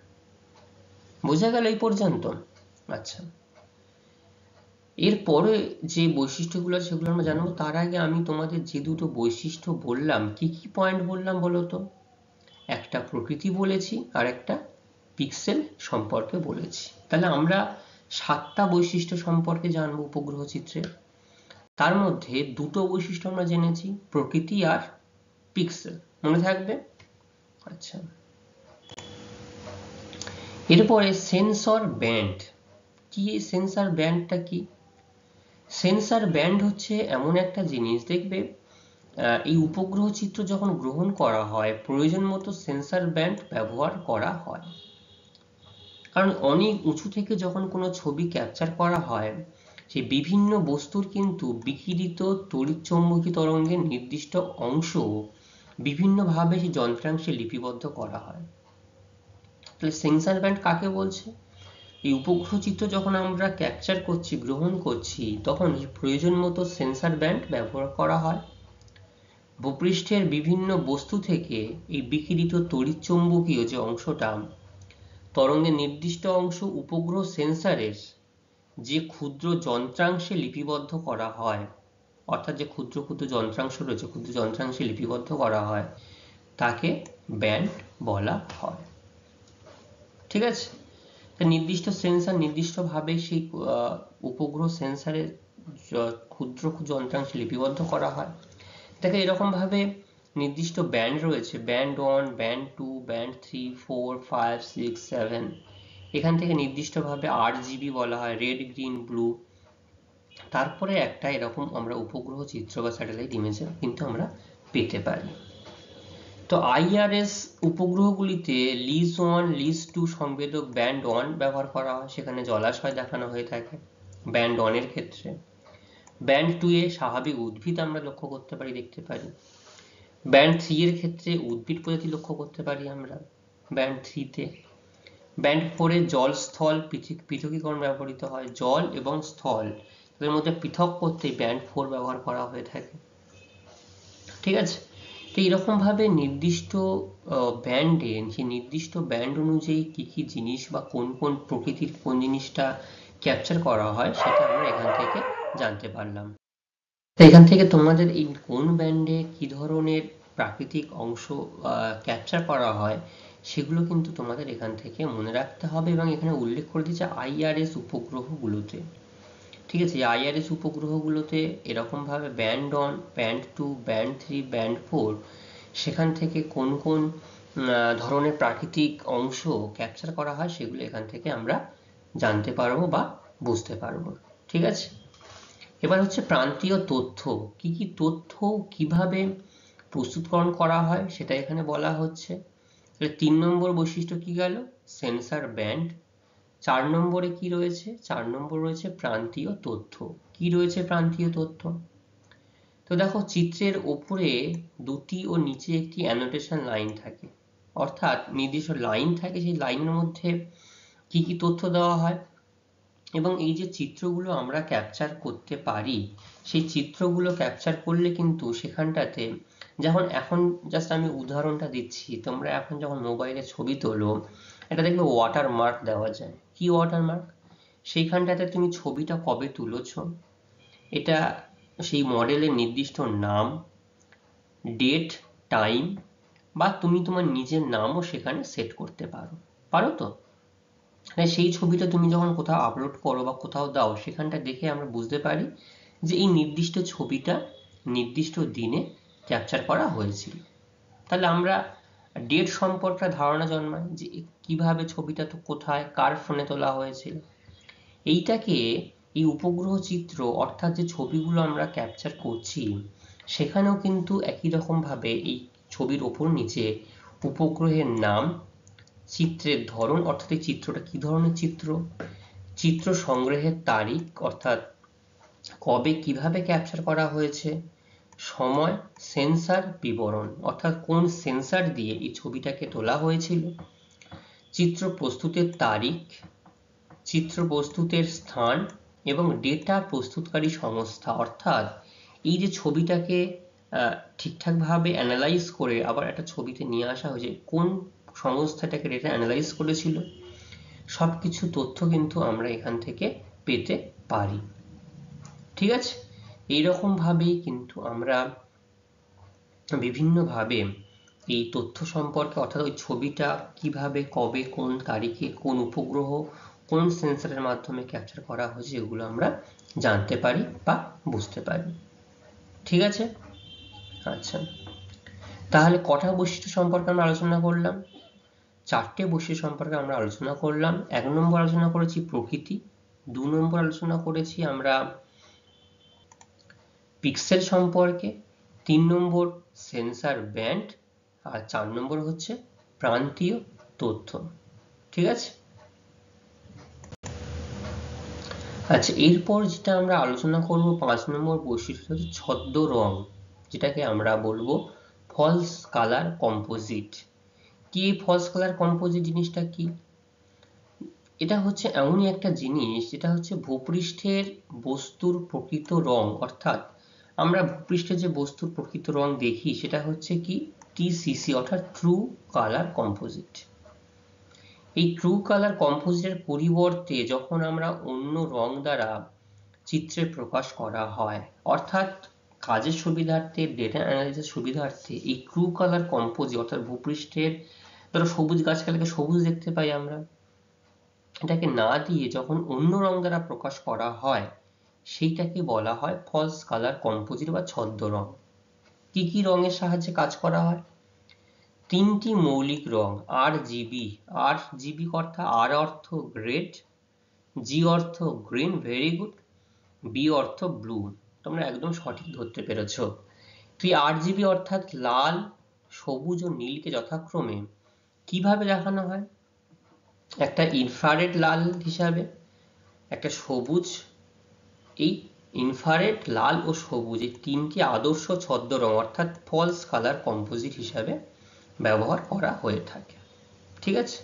Speaker 1: বোঝা গেল এই পর্যন্ত? আচ্ছা, এরপরে যে বৈশিষ্ট্যগুলো আছে সেগুলো আমরা জানবো। তার আগে আমি তোমাদের যে দুটো বৈশিষ্ট্য বললাম, কি কি পয়েন্ট বললাম বলো তো? একটা প্রকৃতি বলেছি আর একটা পিক্সেল সম্পর্কে বলেছি। তাহলে আমরা 7টা বৈশিষ্ট্য সম্পর্কে জানবো উপগ্রহ চিত্রে। তার মধ্যে দুটো বৈশিষ্ট্য আমরা জেনেছি, প্রকৃতি আর পিক্সেল, মনে থাকবে? আচ্ছা, এরপরে সেন্সর ব্যান্ড কি? সেন্সর ব্যান্ডটা কি? সেন্সর ব্যান্ড হচ্ছে এমন একটা জিনিস, দেখবে এই উপগ্রহ চিত্র যখন গ্রহণ করা হয় প্রয়োজন মতো সেন্সর ব্যান্ড ব্যবহার করা হয়। কারণ অনেক উঁচু থেকে যখন কোনো ছবি ক্যাপচার করা হয়, সেই বিভিন্ন বস্তুর কিন্তু বিকিরিত তড়িৎচুম্বকী তরঙ্গের নির্দিষ্ট অংশ বিভিন্নভাবে সেই যন্ত্রাংশে লিপিবদ্ধ করা হয়। তাহলে সেন্সর ব্যান্ড কাকে বলছে? এই উপগ্রহ চিত্র যখন আমরা ক্যাপচার করছি, গ্রহণ করছি, তখন প্রয়োজন মতো সেন্সর ব্যান্ড ব্যবহার করা হয়। ভূপৃষ্ঠের বিভিন্ন বস্তু থেকে এই বিকিরিত তড়িৎচুম্বকীয় যে অংশটা, তরঙ্গের নির্দিষ্ট অংশ উপগ্রহ সেন্সরের যে ক্ষুদ্র যন্ত্রাংশে লিপিবদ্ধ করা হয়, অর্থাৎ যে ক্ষুদ্র ক্ষুদ্র যন্ত্রাংশ রয়েছে, ক্ষুদ্র যন্ত্রাংশে লিপিবদ্ধ করা হয়, তাকে ব্যান্ড বলা হয়। ঠিক আছে? নির্দিষ্ট সেন্সর নির্দিষ্টভাবে সেই উপগ্রহ সেন্সরের ক্ষুদ্র যন্ত্রাংশে লিপিবদ্ধ করা হয়। দেখো এরকম ভাবে নির্দিষ্ট ব্যান্ড রয়েছে, ব্যান্ড 1, ব্যান্ড 2, ব্যান্ড 3, 4, 5, 6, 7। এখান থেকে নির্দিষ্টভাবে RGB বলা হয়, রেড, গ্রিন, ব্লু। তারপরে একটা এরকম আমরা উপগ্রহ চিত্র বা স্যাটেলাইট ইমেজে কিন্তু আমরা পেতে পারি। তো IRS উপগ্রহগুলিতে লিজ 1, লিজ 2 সংবেদক ব্যান্ড 1 ব্যবহার করা হয়, সেখানে জলাশয় দেখানো হয়ে থাকে ব্যান্ড 1 এর ক্ষেত্রে। ব্যান্ড 2 এ স্বাভাবিক উদ্ভিদ আমরা লক্ষ্য করতে পারি, দেখতে পারি। ব্যান্ড 3 এর ক্ষেত্রে উদ্ভিদ প্রজাতি লক্ষ্য করতে পারি আমরা ব্যান্ড 3 তে। ব্যান্ড 4 এ জল স্থল পৃথকীকরণ ব্যবহৃত হয়, জল এবং স্থল তাদের মধ্যে পৃথক করতে ব্যান্ড 4 ব্যবহার করা হয়ে থাকে। ঠিক আছে? তো এরকম ভাবে নির্দিষ্ট ব্যান্ডে, যে নির্দিষ্ট ব্যান্ড অনুযায়ী কি কি জিনিস বা কোন কোন প্রকৃতির কোন জিনিসটা ক্যাপচার করা হয় সেটা আমরা এখান থেকে জানতে পারলাম। তো এখান থেকে তোমাদের এই কোন ব্যান্ডে কি ধরনের প্রাকৃতিক অংশ ক্যাপচার করা হয় সেগুলো কিন্তু তোমাদের এখান থেকে মনে রাখতে হবে, এবং এখানে উল্লেখ করে দিয়েছে IRS উপগ্রহগুলোতে। ঠিক আছে? IRS উপগ্রহগুলোতে এরকমভাবে ব্যান্ড 1, ব্যান্ড 2, ব্যান্ড 3, ব্যান্ড 4 সেখান থেকে কোন কোন ধরনের প্রাকৃতিক অংশ ক্যাপচার করা হয় সেগুলো এখান থেকে আমরা জানতে পারবো বা বুঝতে পারবো। ঠিক আছে? এবার হচ্ছে প্রান্তীয় তথ্য, কি কি তথ্য কিভাবে প্রস্তুতকরণ করা হয় সেটা এখানে বলা হচ্ছে। 3 নম্বর বৈশিষ্ট্য কি গেল? Sensor band. 4 নম্বরে কি রয়েছে? 4 নম্বর রয়েছে প্রান্তীয় তথ্য। কি রয়েছে প্রান্তীয় তথ্য? তো দেখো চিত্রের ওপরে দুটি ও নিচে একটি অ্যানোটেশন লাইন থাকে, অর্থাৎ নির্দিষ্ট লাইন থাকে, সেই লাইনের মধ্যে কি কি তথ্য দেওয়া হয়। এবং এই যে চিত্রগুলো আমরা ক্যাপচার করতে পারি, সেই চিত্রগুলো ক্যাপচার করলে কিন্তু সেখানটাতে, যেমন এখন জাস্ট আমি উদাহরণটা দিচ্ছি, তোমরা এখন যখন মোবাইলে ছবি তোলো, এটা দেখবে ওয়াটারমার্ক দেওয়া যায়। কি ওয়াটারমার্ক? সেইখানটাতে তুমি ছবিটা কবে তুলেছো, এটা সেই মডেলের নির্দিষ্ট নাম, ডেট, টাইম, বা তুমি তোমার নিজের নামও সেখানে সেট করতে পারো। পারো তো? সেই ছবিটা তুমি যখন কোথাও আপলোড করো বা কোথাও দাও, সেখানটা দেখে আমরা বুঝতে পারি যে এই নির্দিষ্ট ছবিটা নির্দিষ্ট দিনে ক্যাপচার করা হয়েছিল। তাহলে আমরা ডেট সম্পর্কে ধারণা জন্মায় যে কিভাবে ছবিটা তো কোথায় কার ফোনে তোলা হয়েছিল। এইটাকে এই উপগ্রহ চিত্র, অর্থাৎ যে ছবিগুলো আমরা ক্যাপচার করছি, সেখানেও কিন্তু একই রকম ভাবে এই ছবির ওপর নিচে উপগ্রহের নাম, চিত্রের ধরন, অর্থাৎ এই চিত্রটা কি ধরনের চিত্র, চিত্র সংগ্রহের তারিখ অর্থাৎ কবে কিভাবে ক্যাপচার করা হয়েছে, সময়, সেন্সার বিবরণ অর্থাৎ কোন সেন্সার দিয়ে এই ছবিটাকে তোলা হয়েছিল, চিত্র প্রস্তুতের তারিখ, চিত্র প্রস্তুতের স্থান, এবং ডেটা প্রস্তুতকারী সংস্থা, অর্থাৎ এই যে ছবিটাকে ঠিকঠাকভাবে অ্যানালাইজ করে আবার একটা ছবিতে নিয়ে আসা হয়েছে, কোন সংস্থাটাকে ডেটা অ্যানালাইজ করেছিল, সবকিছু তথ্য কিন্তু আমরা এখান থেকে পেতে পারি। ঠিক আছে, এইরকম ভাবেই কিন্তু আমরা বিভিন্নভাবে এই তথ্য সম্পর্কে, অর্থাৎ ওই ছবিটা কিভাবে, কবে, কোন তারিখে, কোন উপগ্রহ, কোন সেন্সরের মাধ্যমে ক্যাপচার করা হয়েছে, এগুলো আমরা জানতে পারি বা বুঝতে পারি। ঠিক আছে, আচ্ছা, তাহলে কটা বৈশিষ্ট্য সম্পর্কে আমরা আলোচনা করলাম? 4টে বৈশিষ্ট্য সম্পর্কে আমরা আলোচনা করলাম। 1 নম্বর আলোচনা করেছি প্রকৃতি, 2 নম্বর আলোচনা করেছি আমরা পিক্সেল সম্পর্কে, 3 নম্বর সেন্সর ব্যান্ড, আর 4 নম্বর হচ্ছে প্রান্তীয় তথ্য। ঠিক আছে, আচ্ছা, এরপর যেটা আমরা আলোচনা করব 5 নম্বর বৈশিষ্ট্য হচ্ছে ছদ্ম রং, যেটাকে আমরা বলবো ফলস কালার কম্পোজিট। কি ফলস কালার কম্পোজিট জিনিসটা কি? এটা হচ্ছে এমনই একটা জিনিস যেটা হচ্ছে ভূপৃষ্ঠের বস্তুর প্রকৃত রং, অর্থাৎ আমরা ভূপৃষ্ঠে যে বস্তুর প্রকৃত রং দেখি সেটা হচ্ছে কি টিসিসি, অর্থাৎ ট্রু কালার কম্পোজিট। এই ট্রু কালার কম্পোজিটের পরিবর্তে যখন আমরা অন্য রং দ্বারা চিত্রে প্রকাশ করা হয়, অর্থাৎ কাজের সুবিধার্থে, ডেটা অ্যানালিসিস সুবিধার্থে এই ট্রু কালার কম্পোজিট, অর্থাৎ ভূপৃষ্ঠের ধরো সবুজ গাছপালাকে সবুজ দেখতে পাই আমরা, এটাকে না দিয়ে যখন অন্য রং দ্বারা প্রকাশ করা হয় সেইটাকে বলা হয় ফলস কালার কম্পোজিট বা ছদ্ম রং। কি কি রঙের সাহায্যে কাজ করা হয়? 3টি মৌলিক রং RGB, RGB অর্থাৎ আর অর্থ রেড, জি অর্থ গ্রিন, ভেরি গুড, বি অর্থ ব্লু, তোমরা একদম সঠিক ধরতে পেরেছো। তুই RGB অর্থাৎ লাল, সবুজ ও নীলকে যথাক্রমে কিভাবে দেখানো হয়? একটা ইনফ্রারেড লাল হিসাবে, একটা সবুজ, এই ইনফ্রারেড লাল ও সবুজ এই 3টি আদর্শ ছদ্ম রং অর্থাৎ ফলস কালার কম্পোজিট হিসাবে ব্যবহার করা হয়ে থাকে। ঠিক আছে,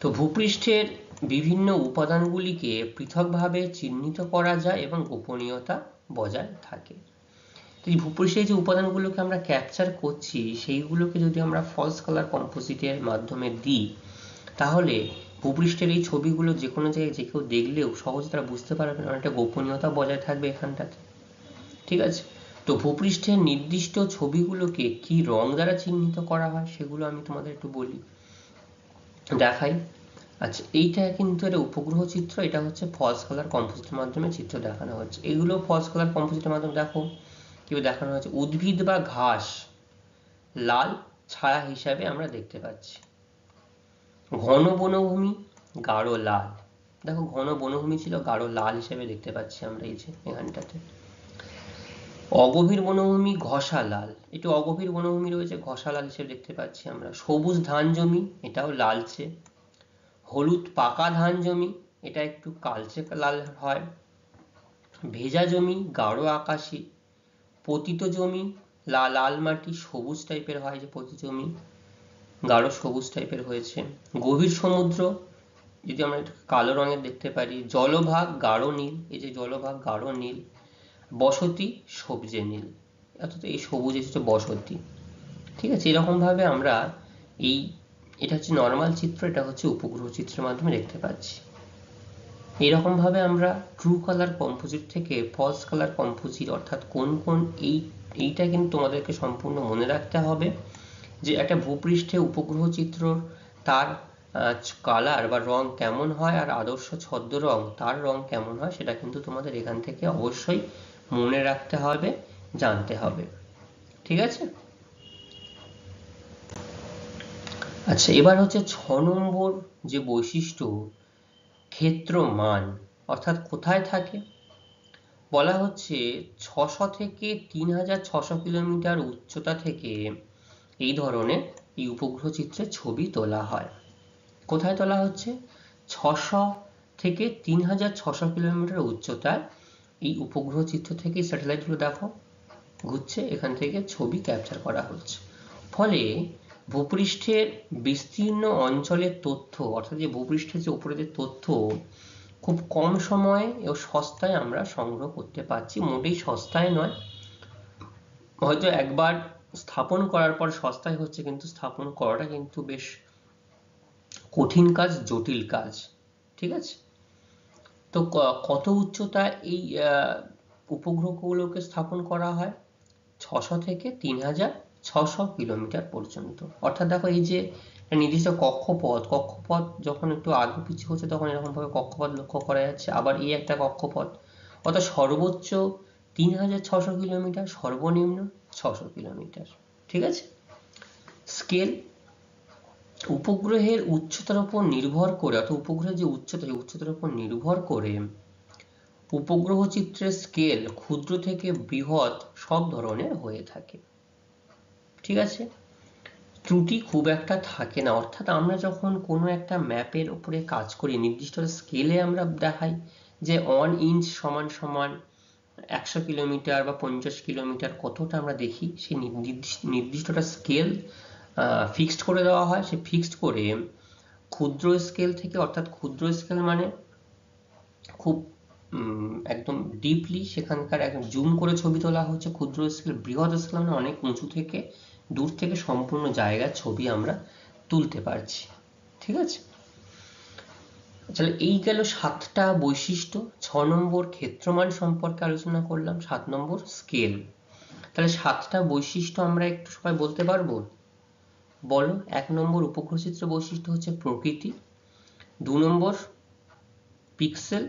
Speaker 1: তো ভূপৃষ্ঠের বিভিন্ন উপাদানগুলিকে পৃথকভাবে চিহ্নিত করা যায় এবং গোপনীয়তা বজায় থাকে। তো এই ভূপৃষ্ঠের যে উপাদানগুলোকে আমরা ক্যাপচার করছি সেইগুলোকে যদি আমরা ফলস কালার কম্পোজিটের মাধ্যমে দিই, তাহলে ভূপৃষ্ঠের এই ছবিগুলো যে কোনো জায়গায় যে কেউ দেখলেও সহজে তারা বুঝতে পারবে, অনেকটা গোপনীয়তা বজায় থাকবে এখানটাতে। ঠিক আছে, তো ভূপৃষ্ঠের নির্দিষ্ট ছবিগুলোকে কি রং দ্বারা চিহ্নিত করা হয় সেগুলো আমি তোমাদের একটু বলি, দেখাই। আচ্ছা, এইটা কিন্তু একটা উপগ্রহ চিত্র, এটা হচ্ছে ফলস কালার কম্পোজিটের মাধ্যমে চিত্র দেখানো হচ্ছে। এগুলো ফলস কালার কম্পোজিটের মাধ্যমে দেখো কিভাবে দেখানো হচ্ছে। উদ্ভিদ বা ঘাস লাল ছায়া হিসাবে আমরা দেখতে পাচ্ছি। ঘন বনভূমি গাঢ় লাল, দেখো ঘন বনভূমি ছিল, গাঢ় লাল হিসেবে দেখতে পাচ্ছি আমরা এই যে এখানটাতে। অগভীর বনভূমি ঘষা লাল, একটু অগভীর বনভূমি রয়েছে, ঘষা লাল হিসেবে দেখতে পাচ্ছি আমরা। সবুজ ধান জমি, এটাও লালচে। হলুদ পাকা ধান জমি, এটা একটু কালচে লাল হয়। ভেজা জমি গাঢ় আকাশি। পতিত জমি লাল মাটি সবুজ টাইপের হয়, যে পতিত জমি গাঢ় সবুজ টাইপের হয়েছে। গভীর সমুদ্র যদি আমরা কালো রঙের দেখতে পারি। জলভাগ গাঢ় নীল, এই যে জলভাগ গাঢ় নীল। বসতি সবজে নীল, অর্থাৎ এই সবুজ হচ্ছে বসতি। ঠিক আছে, এরকম ভাবে আমরা এই, এটা হচ্ছে নর্মাল চিত্র, এটা হচ্ছে উপগ্রহ চিত্রের মাধ্যমে দেখতে পাচ্ছি। এইরকম ভাবে আমরা ট্রু কালার কম্পোজিট থেকে ফলস কালার কম্পোজিট, অর্থাৎ কোন কোন এইটা কিন্তু তোমাদেরকে সম্পূর্ণ মনে রাখতে হবে যে একটা ভূপৃষ্ঠে উপগ্রহ চিত্র তার কালার বা রং কেমন হয়, আর আদর্শ ছদ্ম রং তার রং কেমন হয়, সেটা কিন্তু তোমাদের এখান থেকে অবশ্যই মনে রাখতে হবে, জানতে হবে। ঠিক আছে, আচ্ছা, এবার হচ্ছে 6 নম্বর যে বৈশিষ্ট্য ক্ষেত্র মান, অর্থাৎ কোথায় থাকে। বলা হচ্ছে 600 থেকে 3600 কিলোমিটার উচ্চতা থেকে এই ধরনের এই উপগ্রহ চিত্রের ছবি তোলা হয়। কোথায় তোলা হচ্ছে? 600 থেকে 3600 কিলোমিটার উচ্চতায় এই উপগ্রহ চিত্র থেকে স্যাটেলাইটগুলো দেখো ঘুরছে, এখান থেকে ছবি ক্যাপচার করা হচ্ছে। ফলে ভূপৃষ্ঠের বিস্তীর্ণ অঞ্চলের তথ্য, অর্থাৎ যে ভূপৃষ্ঠের যে উপরে যে তথ্য খুব কম সময়ে ও সস্তায় আমরা সংগ্রহ করতে পারছি। মোটেই সস্তায় নয়, হয়তো একবার স্থাপন করার পর সস্তায় হচ্ছে, কিন্তু স্থাপন করাটা কিন্তু বেশ কঠিন কাজ, জটিল কাজ। ঠিক আছে, তো কত উচ্চতা এই উপগ্রহগুলোকে স্থাপন করা হয় 600 থেকে 3600 কিলোমিটার পর্যন্ত। অর্থাৎ দেখো এই যে নির্দিষ্ট কক্ষপথ যখন একটু আগে পিছু হচ্ছে তখন এরকম ভাবে কক্ষপথ লক্ষ্য করা যাচ্ছে, আবার এই একটা কক্ষপথ, অর্থাৎ সর্বোচ্চ 3600 কিলোমিটার, সর্বনিম্ন 600 কিলোমিটার। ঠিক আছে। স্কেল উপগ্রহের উচ্চতার উপর নির্ভর করে, অর্থাৎ উপগ্রহের যে উচ্চতা, এই উচ্চতার উপর নির্ভর করে উপগ্রহ চিত্রের স্কেল ক্ষুদ্র থেকে বৃহৎ সব ধরনের হয়ে থাকে। ঠিক আছে। ত্রুটি খুব একটা থাকে না, অর্থাৎ আমরা যখন কোনো একটা ম্যাপের উপরে কাজ করি নির্দিষ্ট স্কেলে আমরা দেখাই যে 1 ইঞ্চ সমান সমান 100 কিলোমিটার বা 50 কিলোমিটার, কতটা আমরা দেখি সেই নির্দিষ্টটা স্কেল ফিক্সড করে দেওয়া হয়। সে ফিক্সড করে ক্ষুদ্র স্কেল থেকে, অর্থাৎ ক্ষুদ্র স্কেল মানে খুব একদম ডিপলি সেখানকার একদম জুম করে ছবি তোলা হচ্ছে ক্ষুদ্র স্কেল। বৃহৎ স্কেল মানে অনেক উঁচু থেকে দূর থেকে সম্পূর্ণ জায়গার ছবি আমরা তুলতে পারছি। ঠিক আছে। তাহলে এই গেল 7টা বৈশিষ্ট্য। 6 নম্বর ক্ষেত্রমান সম্পর্কে আলোচনা করলাম, 7 নম্বর স্কেল। তাহলে 7টা বৈশিষ্ট্য আমরা একটু সবাই বলতে পারবো? বলো। 1 নম্বর উপগ্রহ চিত্র বৈশিষ্ট্য হচ্ছে প্রকৃতি। 2 নম্বর পিক্সেল।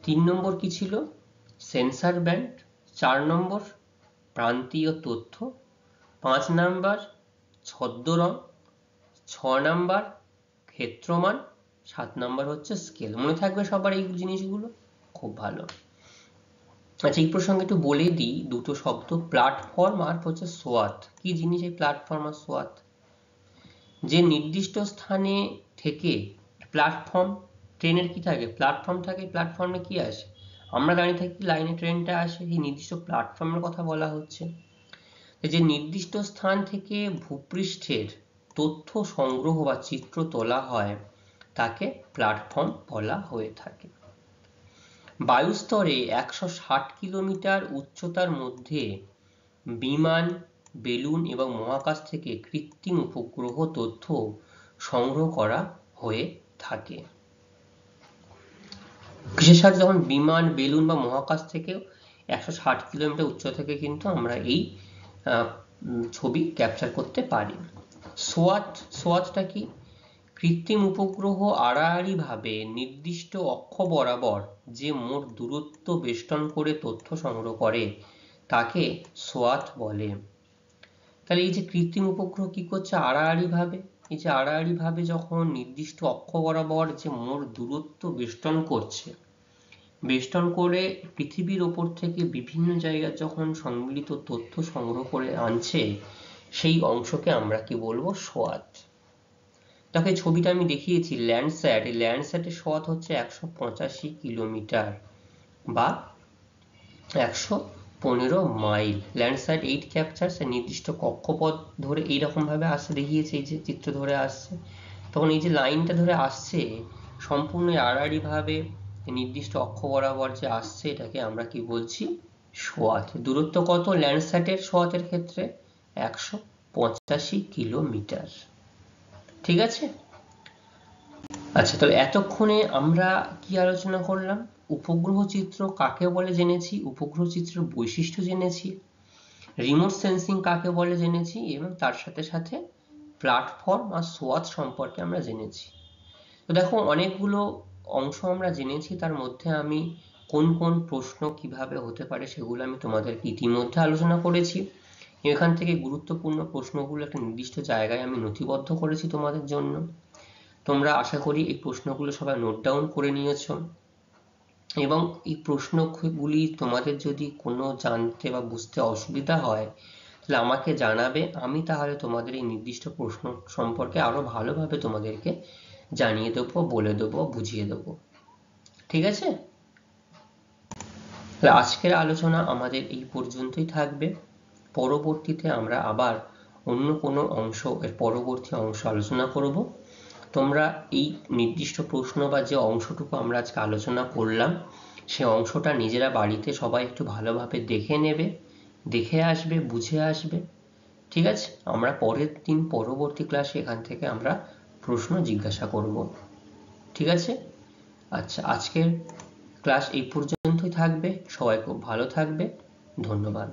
Speaker 1: 3 নম্বর কি ছিল? Sensor band. 4 নম্বর প্রান্তীয় তথ্য। 5 নাম্বার ছদ্মরং। 6 নাম্বার ক্ষেত্রমান। 7 নাম্বার হচ্ছে স্কেল। মনে থাকবে সবার এই জিনিসগুলো? খুব ভালো। আচ্ছা, এই প্রসঙ্গে একটু বলে দিই দুটো শব্দ, প্ল্যাটফর্ম আর হচ্ছে সোয়াত। কি জিনিস এই প্ল্যাটফর্ম আর সোয়াত? যে নির্দিষ্ট স্থানে থেকে প্ল্যাটফর্ম, ট্রেনের কি থাকে? প্ল্যাটফর্ম থাকে। প্ল্যাটফর্মে কি আসে? আমরা দাঁড়িয়ে থাকি, লাইনে ট্রেনটা আসে, এই নির্দিষ্ট প্ল্যাটফর্মের কথা বলা হচ্ছে। যে নির্দিষ্ট স্থান থেকে ভূপৃষ্ঠের তথ্য সংগ্রহ বা চিত্র তোলা হয় তাকে প্ল্যাটফর্ম বলা হয়ে থাকে। বায়ুস্তরে 160 কিলোমিটার উচ্চতার মধ্যে বিমান, বেলুন এবং মহাকাশ থেকে কৃত্রিম উপগ্রহ তথ্য সংগ্রহ করা হয়ে থাকে। বিশেষত যখন বিমান, বেলুন বা মহাকাশ থেকে 160 কিলোমিটার উচ্চতা থেকে কিন্তু আমরা এই ছবি ক্যাপচার করতে পারি। সোয়াতটা কি? কৃত্রিম উপগ্রহ আড়াআড়ি ভাবে নির্দিষ্ট অক্ষ বরাবর যে মোট দূরত্ব বেষ্টন করে তথ্য সংগ্রহ করে তাকে সোয়াত বলে। তাহলে এই যে কৃত্রিম উপগ্রহ কি করছে? আড়াআড়ি ভাবে, এই যে আড়াআড়ি ভাবে যখন নির্দিষ্ট অক্ষ বরাবর যে মোট দূরত্ব বেষ্টন করছে, বেষ্টন করে পৃথিবীর ওপর থেকে বিভিন্ন জায়গায় যখন সম্মিলিত তথ্য সংগ্রহ করে আনছে, সেই অংশকে আমরা কি বলবো? সোয়াত। দেখো এই ছবিটা আমি দেখিয়েছি ল্যান্ডস্যাট, এই ল্যান্ডস্যাটের সোয়াত হচ্ছে 185 কিলোমিটার বা 115 মাইল। ল্যান্ডস্যাট 8 ক্যাপচার্স নির্দিষ্ট কক্ষপথ ধরে এইরকম ভাবে আসছে, দেখিয়েছে এই যে চিত্র ধরে আসছে, তখন এই যে লাইনটা ধরে আসছে সম্পূর্ণ আড়াআড়ি ভাবে নির্দিষ্ট অক্ষ বরাবর যে আসছে, এটাকে আমরা কি বলছি? সোয়াত। দূরত্ব কত ল্যান্ডস্যাটের সোয়াতের ক্ষেত্রে? 185 কিলোমিটার। ঠিক আছে। আচ্ছা, তাহলে এতক্ষণে আমরা কি আলোচনা করলাম? উপগ্রহ চিত্র কাকে বলে জেনেছি, উপগ্রহ চিত্রের বৈশিষ্ট্য জেনেছি, রিমোট সেন্সিং কাকে বলে জেনেছি, এবং তার সাথে সাথে প্ল্যাটফর্ম আর সোয়াত সম্পর্কে আমরা জেনেছি। তো দেখো অনেকগুলো অংশ আমরা জেনেছি, তার মধ্যে আমি কোন কোন প্রশ্ন কিভাবে হতে পারে সেগুলো আমি তোমাদেরকে ইতিমধ্যে আলোচনা করেছি। এখান থেকে গুরুত্বপূর্ণ প্রশ্নগুলো একটা নির্দিষ্ট জায়গায় আমি নথিবদ্ধ করেছি তোমাদের জন্য। তোমরা আশা করি এই প্রশ্নগুলো সবাই নোট ডাউন করে নিয়েছো, এবং এই প্রশ্নগুলি তোমাদের যদি কোনো জানতে বা বুঝতে অসুবিধা হয় তাহলে আমাকে জানাবে, আমি তাহলে তোমাদের এই নির্দিষ্ট প্রশ্ন সম্পর্কে আরো ভালোভাবে তোমাদেরকে জানিয়ে দেবো, বলে দেবো, বুঝিয়ে দেবো। ঠিক আছে। আজকের আলোচনা আমাদের এই পর্যন্তই থাকবে। পরবর্তীতে আমরা আবার অন্য কোনো অংশ, এর পরবর্তী অংশ আলোচনা করব। তোমরা এই নির্দিষ্ট প্রশ্ন বা যে অংশটুকু আমরা আজকে আলোচনা করলাম সে অংশটা নিজেরা বাড়িতে সবাই একটু ভালোভাবে দেখে নেবে, দেখে আসবে, বুঝে আসবে। ঠিক আছে। আমরা পরের দিন পরবর্তী ক্লাসে এখান থেকে আমরা প্রশ্ন জিজ্ঞাসা করব। ঠিক আছে। আচ্ছা, আজকের ক্লাস এই পর্যন্তই থাকবে। সবাই খুব ভালো থাকবে। ধন্যবাদ।